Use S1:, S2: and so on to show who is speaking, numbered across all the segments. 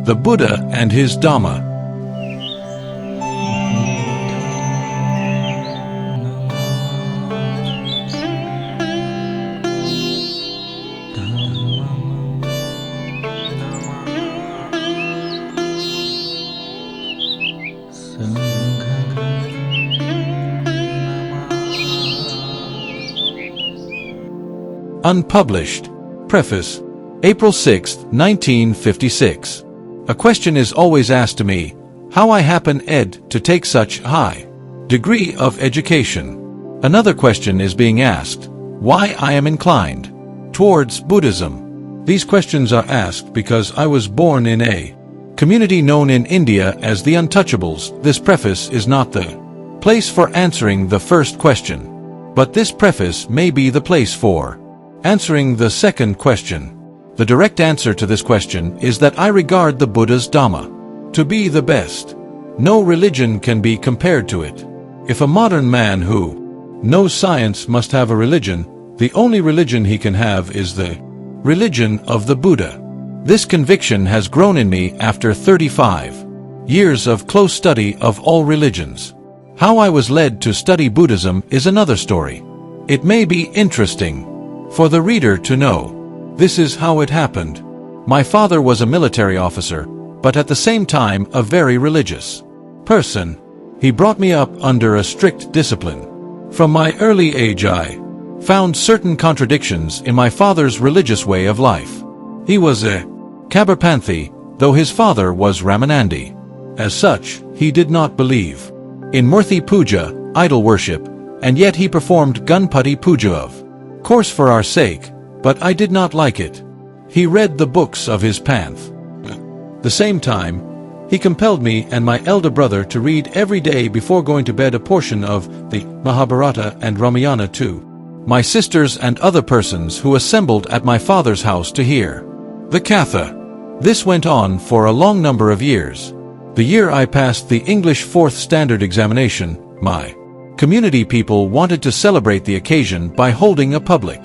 S1: The Buddha and his Dhamma. Unpublished. Preface. April 6, 1956. A question is always asked to me, how I happen to take such high degree of education. Another question is being asked, why I am inclined towards Buddhism. These questions are asked because I was born in a community known in India as the Untouchables. This preface is not the place for answering the first question, but this preface may be the place for answering the second question. The direct answer to this question is that I regard the Buddha's Dhamma to be the best. No religion can be compared to it. If a modern man who knows science must have a religion, the only religion he can have is the religion of the Buddha. This conviction has grown in me after 35 years of close study of all religions. How I was led to study Buddhism is another story. It may be interesting for the reader to know. This is how it happened. My father was a military officer, but at the same time a very religious person. He brought me up under a strict discipline. From my early age I found certain contradictions in my father's religious way of life. He was a Kabirpanthi, though his father was Ramanandi. As such, he did not believe in Murthy Puja, idol worship, and yet he performed Ganpati Puja of course for our sake, but I did not like it. He read the books of his panth. The same time, he compelled me and my elder brother to read every day before going to bed a portion of the Mahabharata and Ramayana to my sisters and other persons who assembled at my father's house to hear the Katha. This went on for a long number of years. The year I passed the English 4th standard examination, my community people wanted to celebrate the occasion by holding a public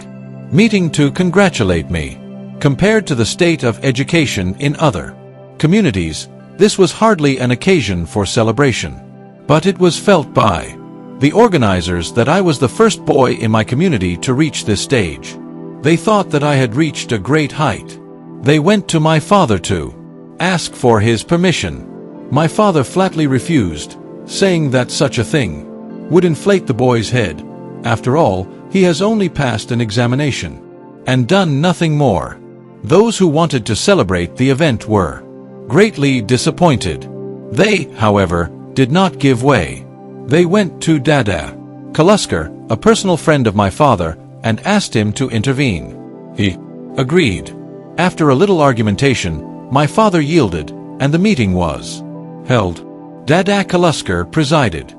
S1: meeting to congratulate me. Compared to the state of education in other communities, this was hardly an occasion for celebration. But it was felt by the organizers that I was the first boy in my community to reach this stage. They thought that I had reached a great height. They went to my father to ask for his permission. My father flatly refused, saying that such a thing would inflate the boy's head. After all, he has only passed an examination and done nothing more. Those who wanted to celebrate the event were greatly disappointed. They, however, did not give way. They went to Dada Kaluskar, a personal friend of my father, and asked him to intervene. He agreed. After a little argumentation, my father yielded, and the meeting was held. Dada Kaluskar presided.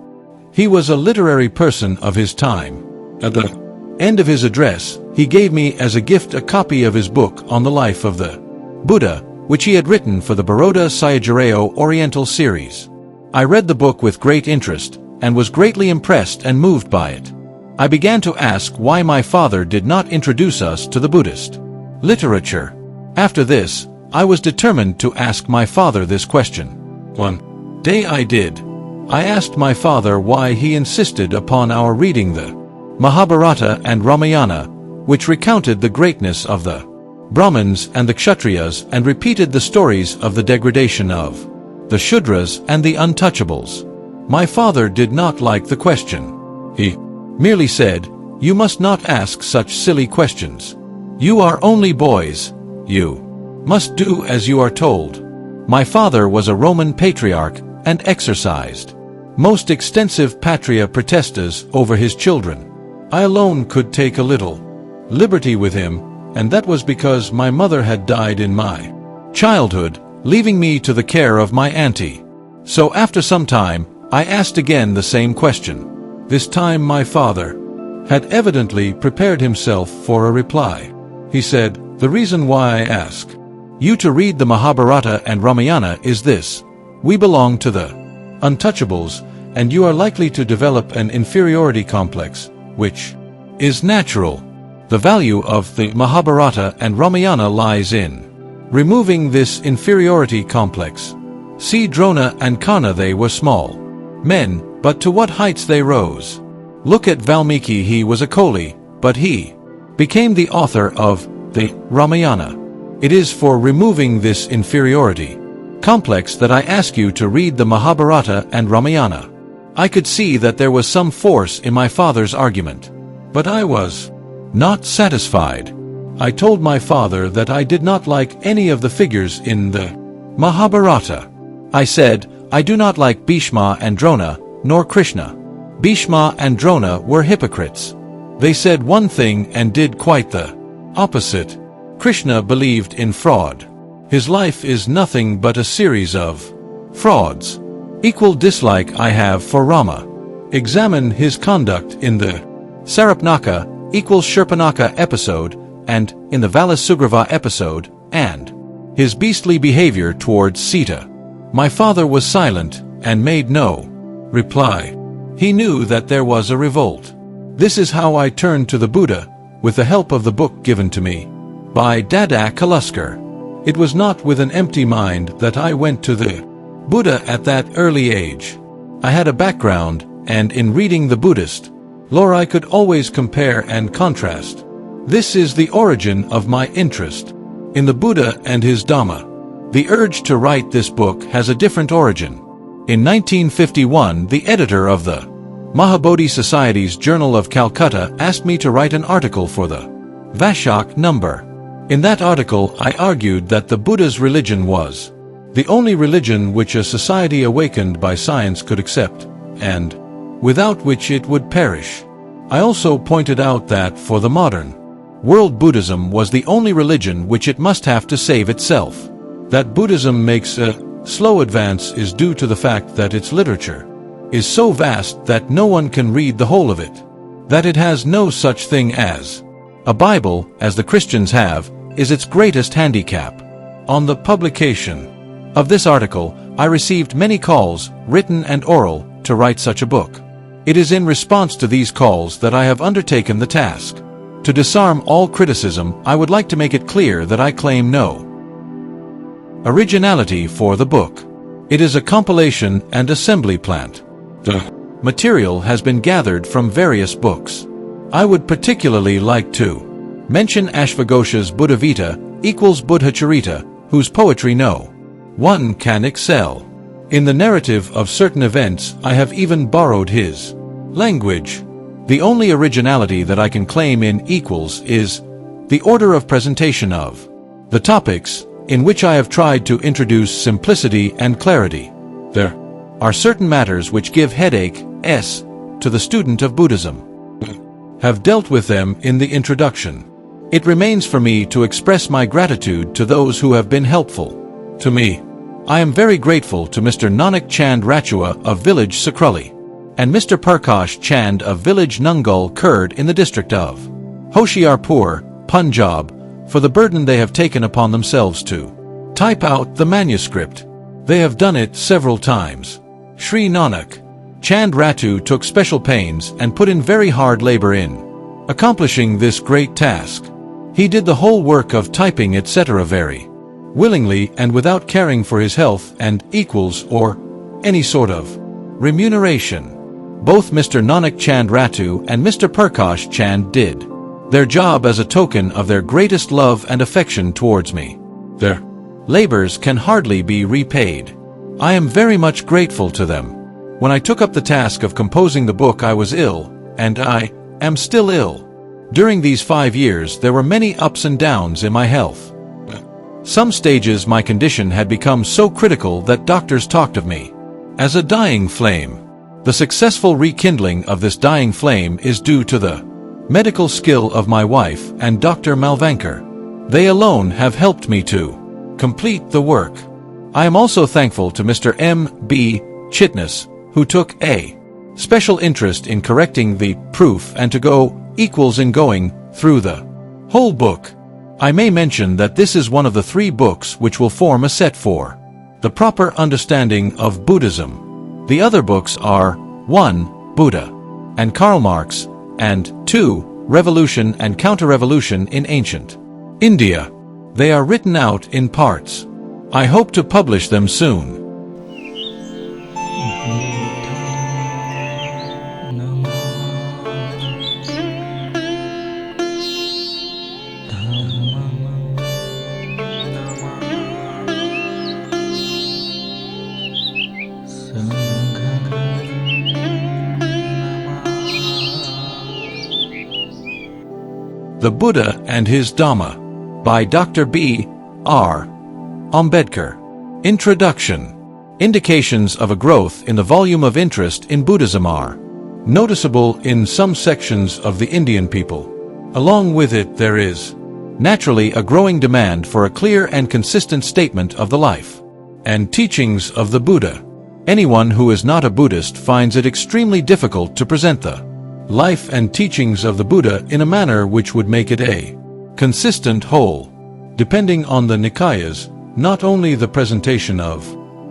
S1: He was a literary person of his time. At the end of his address, he gave me as a gift a copy of his book on the life of the Buddha, which he had written for the Baroda Sayajirao Oriental series. I read the book with great interest, and was greatly impressed and moved by it. I began to ask why my father did not introduce us to the Buddhist literature. After this, I was determined to ask my father this question. One day I did. I asked my father why he insisted upon our reading the Mahabharata and Ramayana, which recounted the greatness of the Brahmins and the Kshatriyas and repeated the stories of the degradation of the Shudras and the Untouchables. My father did not like the question. He merely said, "You must not ask such silly questions. You are only boys. You must do as you are told." My father was a Roman patriarch and exercised most extensive patria potestas over his children. I alone could take a little liberty with him, and that was because my mother had died in my childhood, leaving me to the care of my auntie. So after some time, I asked again the same question. This time my father had evidently prepared himself for a reply. He said, "The reason why I ask you to read the Mahabharata and Ramayana is this. We belong to the untouchables, and you are likely to develop an inferiority complex, which is natural. The value of the Mahabharata and Ramayana lies in removing this inferiority complex. See Drona and Karna, they were small men, but to what heights they rose. Look at Valmiki, he was a Koli, but he became the author of the Ramayana. It is for removing this inferiority complex that I ask you to read the Mahabharata and Ramayana." I could see that there was some force in my father's argument, but I was not satisfied. I told my father that I did not like any of the figures in the Mahabharata. I said, "I do not like Bhishma and Drona, nor Krishna. Bhishma and Drona were hypocrites. They said one thing and did quite the opposite. Krishna believed in fraud. His life is nothing but a series of frauds. Equal dislike I have for Rama. Examine his conduct in the Sarapnaka equals Shurpanaka episode, and in the Valisugrava episode, and his beastly behavior towards Sita." My father was silent and made no reply. He knew that there was a revolt. This is how I turned to the Buddha, with the help of the book given to me by Dada Kaluskar. It was not with an empty mind that I went to the Buddha at that early age. I had a background, and in reading the Buddhist lore I could always compare and contrast. This is the origin of my interest in the Buddha and his Dhamma. The urge to write this book has a different origin. In 1951, the editor of the Mahabodhi Society's Journal of Calcutta asked me to write an article for the Vaishak number. In that article, I argued that the Buddha's religion was the only religion which a society awakened by science could accept, and without which it would perish. I also pointed out that for the modern world, Buddhism was the only religion which it must have to save itself. That Buddhism makes a slow advance is due to the fact that its literature is so vast that no one can read the whole of it. That it has no such thing as a Bible, as the Christians have, is its greatest handicap. On the publication of this article, I received many calls, written and oral, to write such a book. It is in response to these calls that I have undertaken the task. To disarm all criticism, I would like to make it clear that I claim no originality for the book. It is a compilation and assembly plant. The material has been gathered from various books. I would particularly like to mention Ashvagosha's Buddhavita equals Buddhacharita, whose poetry no one can excel. In the narrative of certain events, I have even borrowed his language. The only originality that I can claim in equals is the order of presentation of the topics, in which I have tried to introduce simplicity and clarity. There are certain matters which give headache to the student of Buddhism. Have dealt with them in the introduction. It remains for me to express my gratitude to those who have been helpful to me. I am very grateful to Mr. Nanak Chand Rachua of village Sakrali, and Mr. Parkash Chand of village Nungal Kurd in the district of Hoshiarpur, Punjab, for the burden they have taken upon themselves to type out the manuscript. They have done it several times. Sri Nanak Chand Ratu took special pains and put in very hard labor in accomplishing this great task. He did the whole work of typing etc. very willingly and without caring for his health and equals or any sort of remuneration. Both Mr. Nanak Chand Ratu and Mr. Parkash Chand did their job as a token of their greatest love and affection towards me. Their labors can hardly be repaid. I am very much grateful to them. When I took up the task of composing the book, I was ill, and I am still ill. During these 5 years, there were many ups and downs in my health. Some stages my condition had become so critical that doctors talked of me as a dying flame. The successful rekindling of this dying flame is due to the medical skill of my wife and Dr. Malvankar. They alone have helped me to complete the work. I am also thankful to Mr. M.B. Chitnis, who took a special interest in correcting the proof and to go equals in going through the whole book. I may mention that this is one of the 3 books which will form a set for the proper understanding of Buddhism. The other books are 1. Buddha and Karl Marx, and 2. Revolution and Counter-Revolution in Ancient India. They are written out in parts. I hope to publish them soon. The Buddha and His Dhamma by Dr. B.R. Ambedkar. Introduction. Indications of a growth in the volume of interest in Buddhism are noticeable in some sections of the Indian people. Along with it, there is naturally a growing demand for a clear and consistent statement of the life and teachings of the Buddha. Anyone who is not a Buddhist finds it extremely difficult to present the life and teachings of the Buddha in a manner which would make it a consistent whole. Depending on the Nikayas, not only the presentation of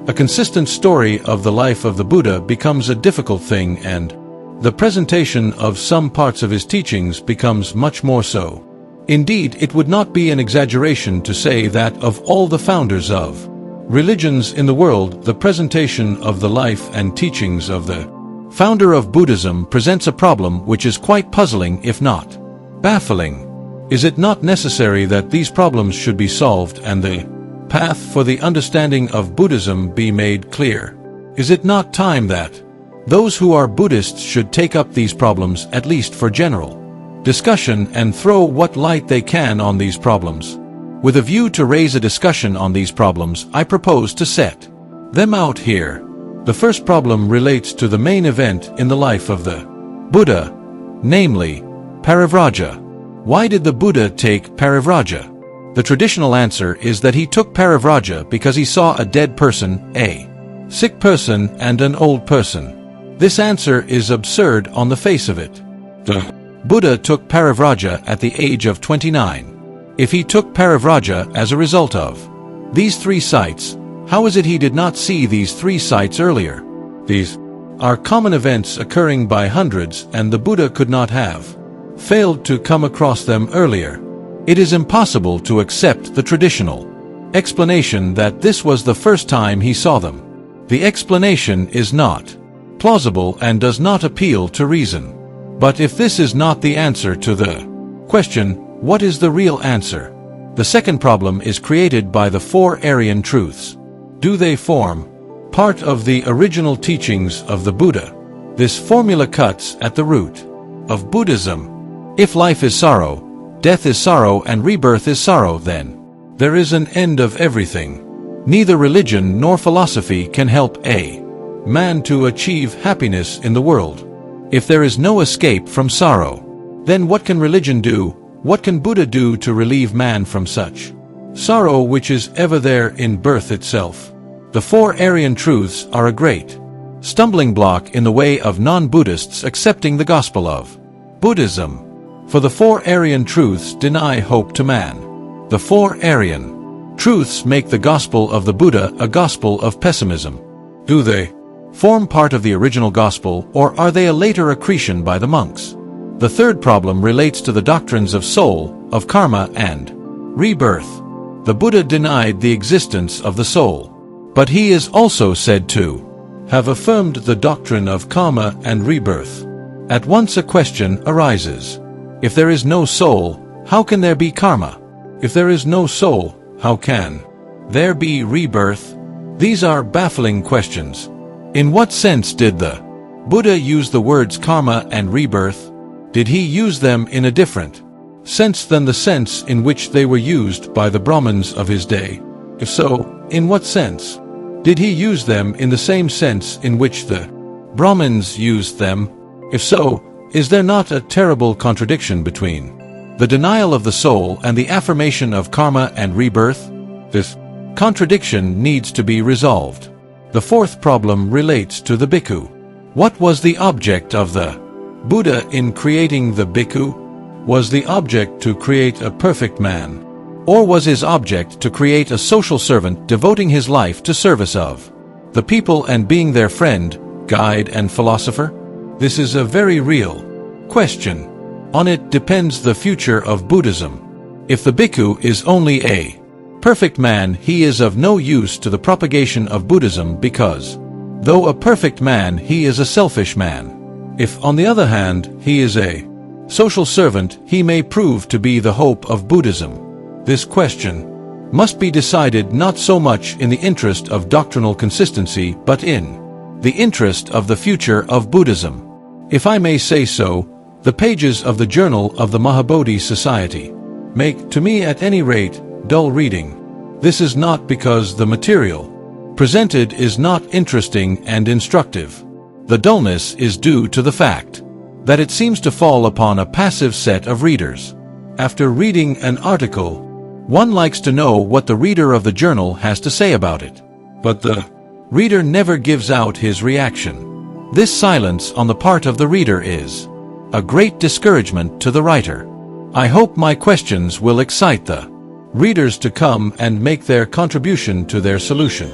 S1: a consistent story of the life of the Buddha becomes a difficult thing, and the presentation of some parts of his teachings becomes much more so. Indeed, it would not be an exaggeration to say that of all the founders of religions in the world, the presentation of the life and teachings of the founder of Buddhism presents a problem which is quite puzzling, if not baffling. Is it not necessary that these problems should be solved and the path for the understanding of Buddhism be made clear? Is it not time that those who are Buddhists should take up these problems at least for general discussion and throw what light they can on these problems? With a view to raise a discussion on these problems, I propose to set them out here. The first problem relates to the main event in the life of the Buddha, namely, Parivraja. Why did the Buddha take Parivraja? The traditional answer is that he took Parivraja because he saw a dead person, a sick person, and an old person. This answer is absurd on the face of it. The Buddha took Parivraja at the age of 29. If he took Parivraja as a result of these 3 sights, how is it he did not see these 3 sights earlier? These are common events occurring by hundreds, and the Buddha could not have failed to come across them earlier. It is impossible to accept the traditional explanation that this was the first time he saw them. The explanation is not plausible and does not appeal to reason. But if this is not the answer to the question, what is the real answer? The second problem is created by the 4 Aryan truths. Do they form part of the original teachings of the Buddha? This formula cuts at the root of Buddhism. If life is sorrow, death is sorrow, and rebirth is sorrow, then there is an end of everything. Neither religion nor philosophy can help a man to achieve happiness in the world. If there is no escape from sorrow, then what can religion do? What can Buddha do to relieve man from such sorrow which is ever there in birth itself? The 4 Aryan truths are a great stumbling block in the way of non-Buddhists accepting the gospel of Buddhism. For the 4 Aryan truths deny hope to man. The 4 Aryan truths make the gospel of the Buddha a gospel of pessimism. Do they form part of the original gospel, or are they a later accretion by the monks? The third problem relates to the doctrines of soul, of karma, and rebirth. The Buddha denied the existence of the soul, but he is also said to have affirmed the doctrine of karma and rebirth. At once a question arises. If there is no soul, how can there be karma? If there is no soul, how can there be rebirth? These are baffling questions. In what sense did the Buddha use the words karma and rebirth? Did he use them in a different sense than the sense in which they were used by the Brahmins of his day? If so, in what sense? Did he use them in the same sense in which the Brahmins used them. If so, is there not a terrible contradiction between the denial of the soul and the affirmation of karma and rebirth? This contradiction needs to be resolved. The fourth problem relates to the bhikkhu. What was the object of the Buddha in creating the bhikkhu? Was the object to create a perfect man? Or was his object to create a social servant devoting his life to service of the people and being their friend, guide and philosopher? This is a very real question. On it depends the future of Buddhism. If the bhikkhu is only a perfect man, he is of no use to the propagation of Buddhism because, though a perfect man, he is a selfish man. If, on the other hand, he is a social servant, he may prove to be the hope of Buddhism. This question must be decided not so much in the interest of doctrinal consistency, but in the interest of the future of Buddhism. If I may say so, the pages of the Journal of the Mahabodhi Society make, to me at any rate, dull reading. This is not because the material presented is not interesting and instructive. The dullness is due to the fact that it seems to fall upon a passive set of readers. After reading an article, one likes to know what the reader of the journal has to say about it. But the reader never gives out his reaction. This silence on the part of the reader is a great discouragement to the writer. I hope my questions will excite the readers to come and make their contribution to their solution.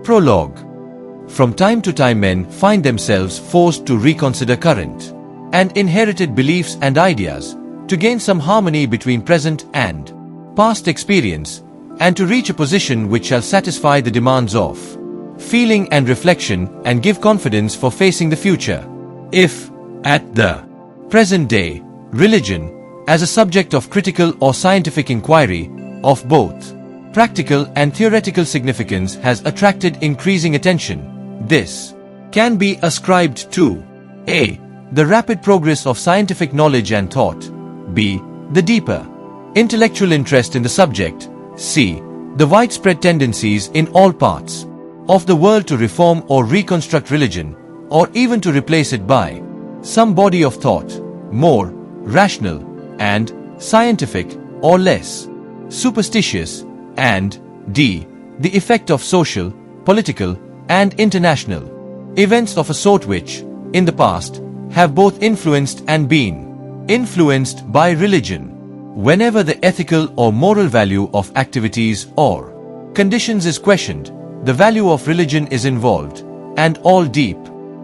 S2: Prologue. From time to time men find themselves forced to reconsider current and inherited beliefs and ideas to gain some harmony between present and past experience and to reach a position which shall satisfy the demands of feeling and reflection and give confidence for facing the future. If, at the present day, religion, as a subject of critical or scientific inquiry of both practical and theoretical significance, has attracted increasing attention, this can be ascribed to a. the rapid progress of scientific knowledge and thought, b. the deeper intellectual interest in the subject, c. the widespread tendencies in all parts of the world to reform or reconstruct religion, or even to replace it by some body of thought, more rational and scientific or less superstitious, and d. the effect of social, political, and international events of a sort which, in the past, have both influenced and been influenced by religion. Whenever the ethical or moral value of activities or conditions is questioned, the value of religion is involved, and all deep,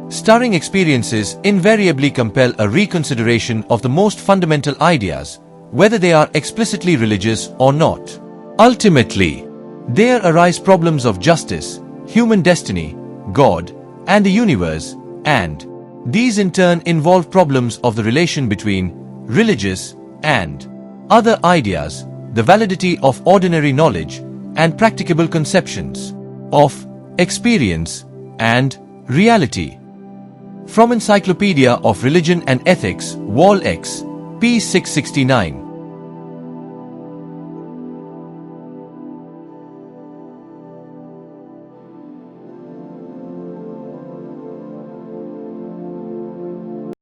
S2: stirring experiences invariably compel a reconsideration of the most fundamental ideas, whether they are explicitly religious or not. Ultimately, there arise problems of justice, human destiny, God, and the universe, and these in turn involve problems of the relation between religious and other ideas, the validity of ordinary knowledge, and practicable conceptions of experience and reality. From Encyclopedia of Religion and Ethics, Wall X, p. 669.